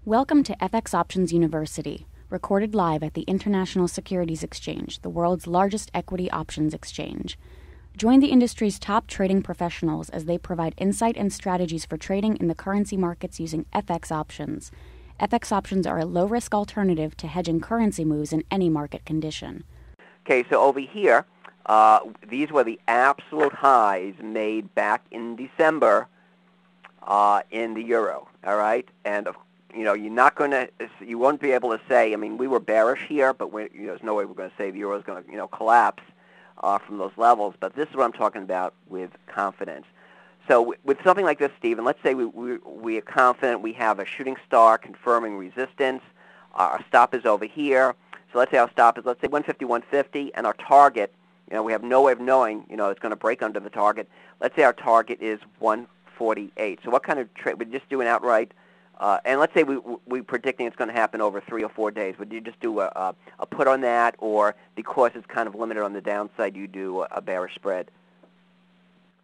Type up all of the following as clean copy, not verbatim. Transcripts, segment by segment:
Welcome to FX Options University, recorded live at the International Securities Exchange, the world's largest equity options exchange. Join the industry's top trading professionals as they provide insight and strategies for trading in the currency markets using FX options. FX options are a low-risk alternative to hedging currency moves in any market condition. Okay, so over here, these were the absolute highs made back in December in the euro, all right? And you won't be able to say, I mean, we were bearish here, but there's no way we're going to say the euro is going to, collapse from those levels. But this is what I'm talking about with confidence. So with something like this, Stephen, let's say we are confident we have a shooting star confirming resistance. Our stop is over here. So let's say our stop is, let's say, 150, 150, and our target, we have no way of knowing, it's going to break under the target. Let's say our target is 148. So what kind of trade? We're just doing outright. And let's say we're predicting it's going to happen over 3 or 4 days. Would you just do a put on that, or because it's kind of limited on the downside, you do a bearish spread?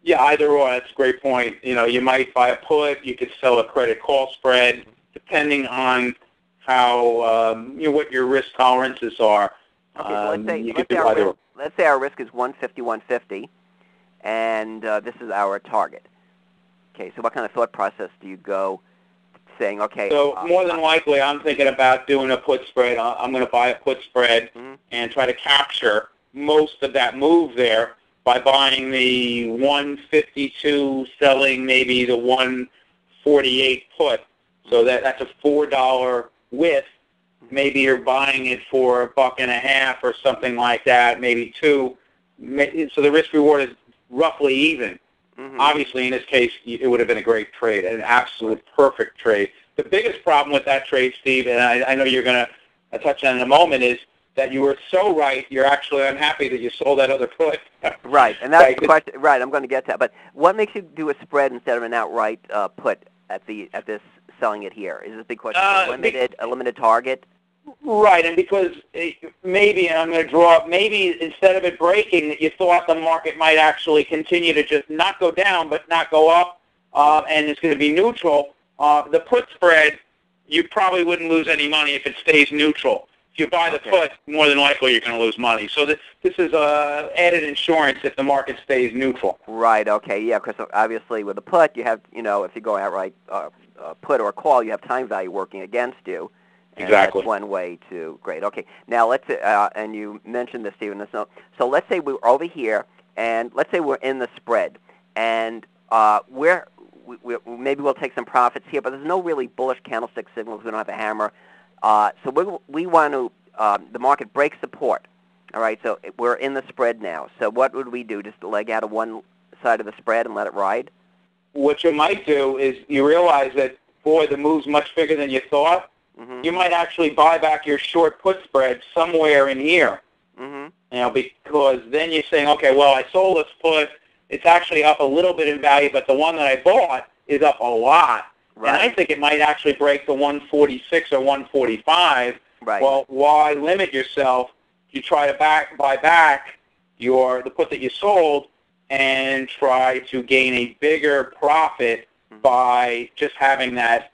Yeah, either or. That's a great point. You might buy a put. You could sell a credit call spread, depending on how what your risk tolerances are. Okay, so let's say our risk is 150, 150, and this is our target. Okay, so what kind of thought process do you go? Saying, okay. So more than likely, I'm thinking about doing a put spread. I'm going to buy a put spread and try to capture most of that move there by buying the 152, selling maybe the 148 put. So that's a $4 width. Maybe you're buying it for $1.50 or something like that, maybe $2. So the risk reward is roughly even. Obviously, in this case, it would have been a great trade, an absolute perfect trade. The biggest problem with that trade, Steve, and I know you're going to touch on in a moment, is that you were so right, you're actually unhappy that you sold that other put. Right, and that's the question. Right, I'm going to get to that. But what makes you do a spread instead of an outright put at this selling it here? Is it because it's a limited target? Right, and because maybe, and I'm going to draw up, maybe instead of it breaking, you thought the market might actually continue to just not go down but not go up, and it's going to be neutral. The put spread, you probably wouldn't lose any money if it stays neutral. If you buy the put, more than likely you're going to lose money. So this is added insurance if the market stays neutral. Right, okay, yeah, because obviously with the put, you have, if you go outright put or call, you have time value working against you. And exactly. That's one way to, great. Okay, now let's, and you mentioned this, Stephen, so let's say we're over here, and let's say we're in the spread, and maybe we'll take some profits here, but there's no really bullish candlestick signals. We don't have a hammer. So we want to, the market breaks support. All right, so we're in the spread now. So what would we do? Just leg out of one side of the spread and let it ride? What you might do is you realize that, boy, the move's much bigger than you thought. You might actually buy back your short put spread somewhere in here. Because then you're saying, okay, well, I sold this put. It's actually up a little bit in value, but the one that I bought is up a lot. Right. And I think it might actually break the 146 or 145. Right. Well, why limit yourself? You try to buy back the put that you sold and try to gain a bigger profit by just having that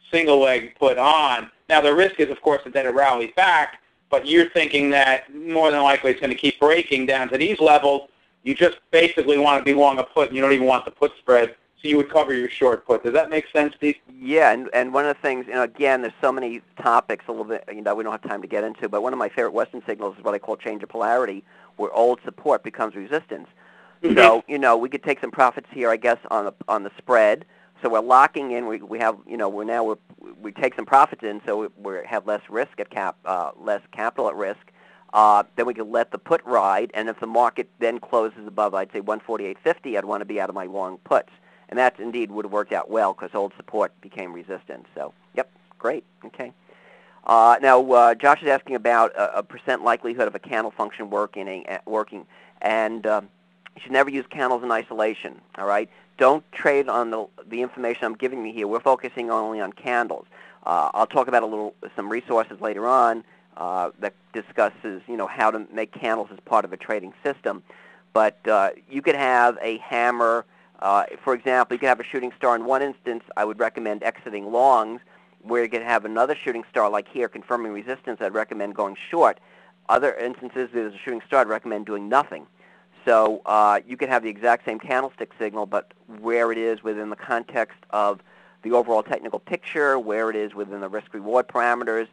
single leg put on. Now, the risk is, of course, that it rallies back, but you're thinking that more than likely it's going to keep breaking down to these levels. You just basically want to be long a put, and you don't even want the put spread, so you would cover your short put. Does that make sense, Steve? Yeah, and one of the things, again, there's so many topics a little bit, we don't have time to get into, but one of my favorite Western signals is what I call change of polarity, where old support becomes resistance. So, we could take some profits here, I guess, on the spread. So we're locking in. We have, we take some profits in, so we have less risk less capital at risk. Then we can let the put ride, and if the market then closes above, I'd say 148.50, I'd want to be out of my long puts, and that indeed would have worked out well because old support became resistance. So, yep, great. Okay. Now, Josh is asking about a percent likelihood of a candle function working, and you should never use candles in isolation. All right. Don't trade on the information I'm giving you here. We're focusing only on candles. I'll talk about some resources later on that discusses, how to make candles as part of a trading system. But you could have a hammer. For example, you could have a shooting star. In one instance, I would recommend exiting longs where you can have another shooting star like here confirming resistance, I'd recommend going short. Other instances, there's a shooting star, I'd recommend doing nothing. So you could have the exact same candlestick signal, but where it is within the context of the overall technical picture, where it is within the risk-reward parameters.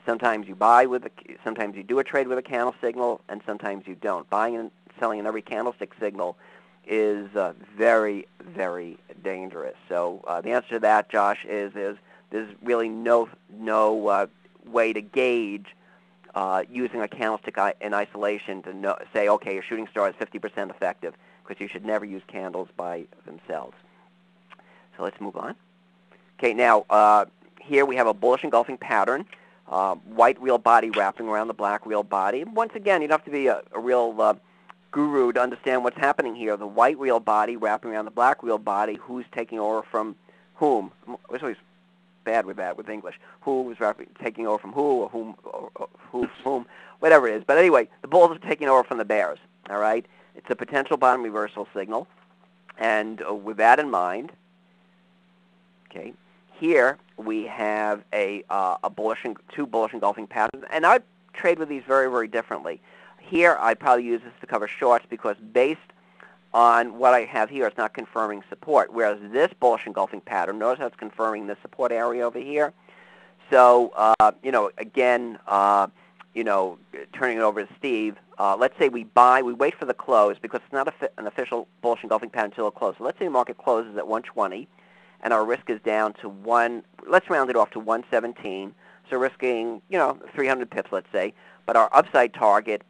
Sometimes you buy with sometimes you do a trade with a candle signal, and sometimes you don't. Buying and selling in every candlestick signal is very, very dangerous. So the answer to that, Josh, is there's really no way to gauge using a candlestick in isolation to say, okay, your shooting star is 50% effective, because you should never use candles by themselves. So let's move on. Okay, now here we have a bullish engulfing pattern. White real body wrapping around the black real body. Once again, you'd have to be a real guru to understand what's happening here. The white real body wrapping around the black real body. Who's taking over from whom? It's always bad with English. Who is taking over from who, or whom, whatever it is. But anyway, the bulls are taking over from the bears. All right? It's a potential bottom reversal signal. And with that in mind, okay, here we have two bullish engulfing patterns, and I trade with these very, very differently. Here, I'd probably use this to cover shorts because based on what I have here, it's not confirming support, whereas this bullish engulfing pattern, notice how it's confirming the support area over here. So, again, turning it over to Steve, let's say we wait for the close because it's not an official bullish engulfing pattern until it closes. So let's say the market closes at 120. And our risk is down to let's round it off to 117. So risking, 300 pips, let's say. But our upside target,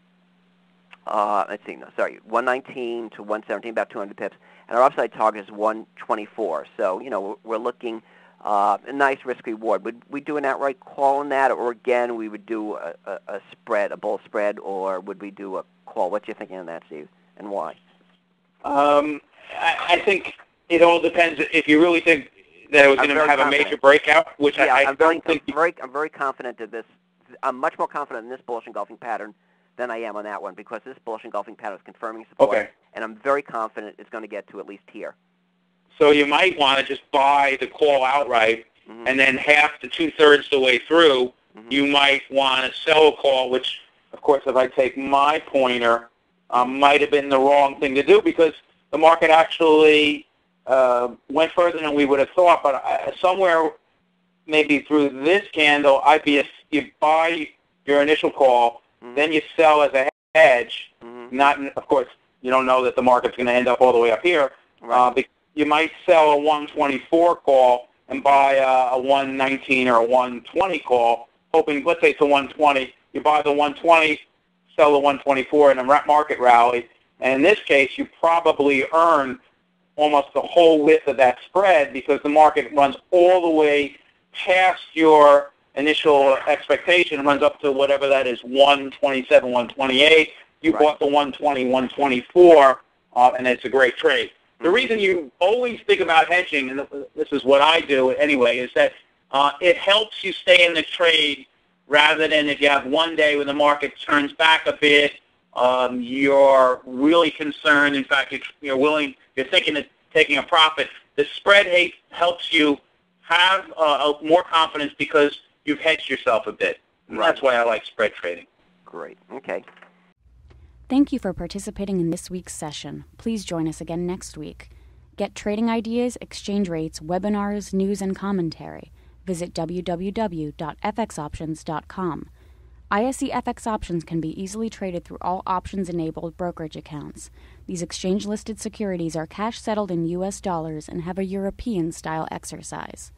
119 to 117, about 200 pips. And our upside target is 124. So, we're looking a nice risk reward. Would we do an outright call on that? Or again, we would do a spread, a bull spread, or would we do a call? What you thinking on that, Steve, and why? I think it all depends. If you really think that it was going to have a major breakout, which I'm very confident that this. I'm much more confident in this bullish engulfing pattern than I am on that one because this bullish engulfing pattern is confirming support, and I'm very confident it's going to get to at least here. So you might want to just buy the call outright, and then half to two-thirds the way through, you might want to sell a call, which, of course, if I take my pointer, might have been the wrong thing to do because the market actually went further than we would have thought, but somewhere maybe through this candle, you buy your initial call, then you sell as a hedge. Not, of course, you don't know that the market's going to end up all the way up here. Right. You might sell a 124 call and buy a 119 or a 120 call, hoping, let's say it's a 120. You buy the 120, sell the 124 in a market rally, and in this case, you probably earn almost the whole width of that spread because the market runs all the way past your initial expectation and runs up to whatever that is, 127, 128. You bought the 120, 124, and it's a great trade. The reason you always think about hedging, and this is what I do anyway, is that it helps you stay in the trade rather than if you have one day when the market turns back a bit, you're really concerned. In fact, you're thinking of taking a profit. The spread helps you have more confidence because you've hedged yourself a bit. And that's why I like spread trading. Great. Okay. Thank you for participating in this week's session. Please join us again next week. Get trading ideas, exchange rates, webinars, news, and commentary. Visit www.fxoptions.com. ISE FX options can be easily traded through all options-enabled brokerage accounts. These exchange-listed securities are cash-settled in U.S. dollars and have a European-style exercise.